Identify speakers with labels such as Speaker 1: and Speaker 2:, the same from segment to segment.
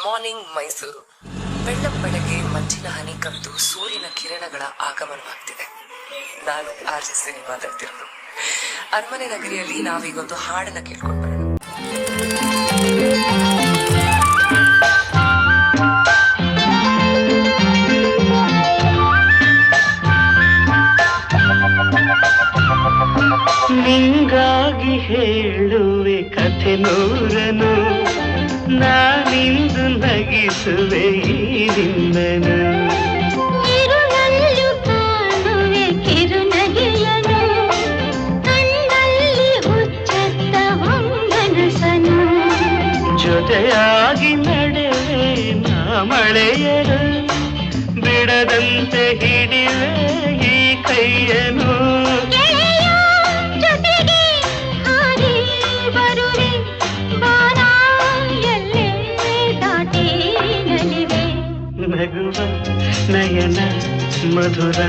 Speaker 1: Morning Mysuru. ಬೆಳ್ಳಂಬೆಳಗ್ಗೆ ಮಂಜಿನ ಹನಿ ಕವಿದು ಸೂರ್ಯನ ಕಿರಣಗಳ ಆಗಮನವಾಗ್ತಿದೆ. ನಾನು ಆರ್ಜೆ ಸಿನಿ ಮಾತಾಡ್ತಿರೋದು. ಅರಮನೆ ನಗರಿಯಲ್ಲಿ ನಾವೀಗೊಂದು ಹಾಡನ್ನ ಕೇಳ್ಕೊಂಡು ಬರೋಣ.
Speaker 2: ನಿಂಗಾಗಿ ಹೇಳುವೆ ಕಥೆ ನೂರನು, ನಾನಿಂದು ನಗಿಸುವೆ ಈ ನಿನ್ನನು.
Speaker 3: ಇರುಳಲ್ಲೂ ಕಾಣುವೆ ಕಿರುನಗೆಯನು, ಕಣ್ಣಲ್ಲಿ ಹುಚ್ಚತ್ತ ಹೊಂಗನಸನು.
Speaker 2: ಜೊತೆಯಾಗಿ ನಡೆವೆ ನಾ ಮಳೆಯರು, ಬಿಡದಂತೆ ಹಿಡಿವೆ ಈ ಕೈಯನು. ನಗುವ ನಯನ ಮಧುರ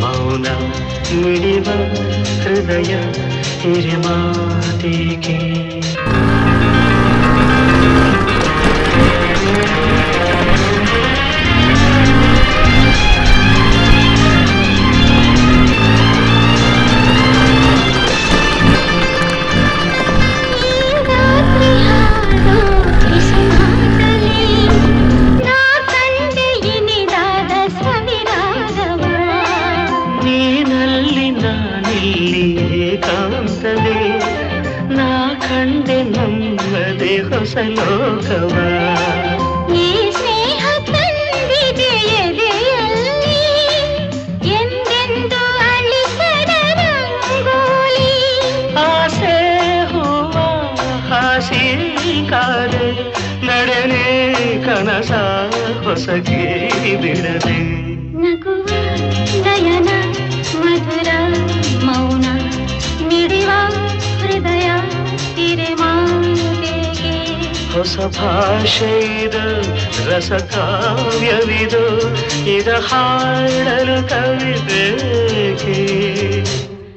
Speaker 2: ಮೌನ ಮಿಡಿವ ಹೃದಯ ಹಿರಿಮಾತಿಗೆ. ಏಕಾಂತವೇ ನಾ ಕಂಡೆ ನಮ್ಮದೇ ಹೊಸ ಲೋಕವ.
Speaker 3: ಈ ಸ್ನೇಹ ತಂದಿದೆ ಎದೆಯಲ್ಲಿ ಎಂದೆಂದು ಅಳಿಸದ ರಂಗೋಲಿ.
Speaker 2: ಆಸೆ ಹೂವ ಹಾಸಿ ಕಾದೆ ನಡೆನೆ ಕನಸ ಹೊಸಗೆ ಬಿಡದೆ.
Speaker 3: ನಗುವ ನಯನ ಮಧುರ ಮೌನ ಮಿಡಿವ ಹೃದಯ ಹಿರಿಮಾತೆಗೆ.
Speaker 2: ಹೊಸ ಭಾಷೆ ಇದು ರಸ ಕಾವ್ಯವಿದು, ಇದ ಹಾಡಲು ಕವಿತೆಗೆ.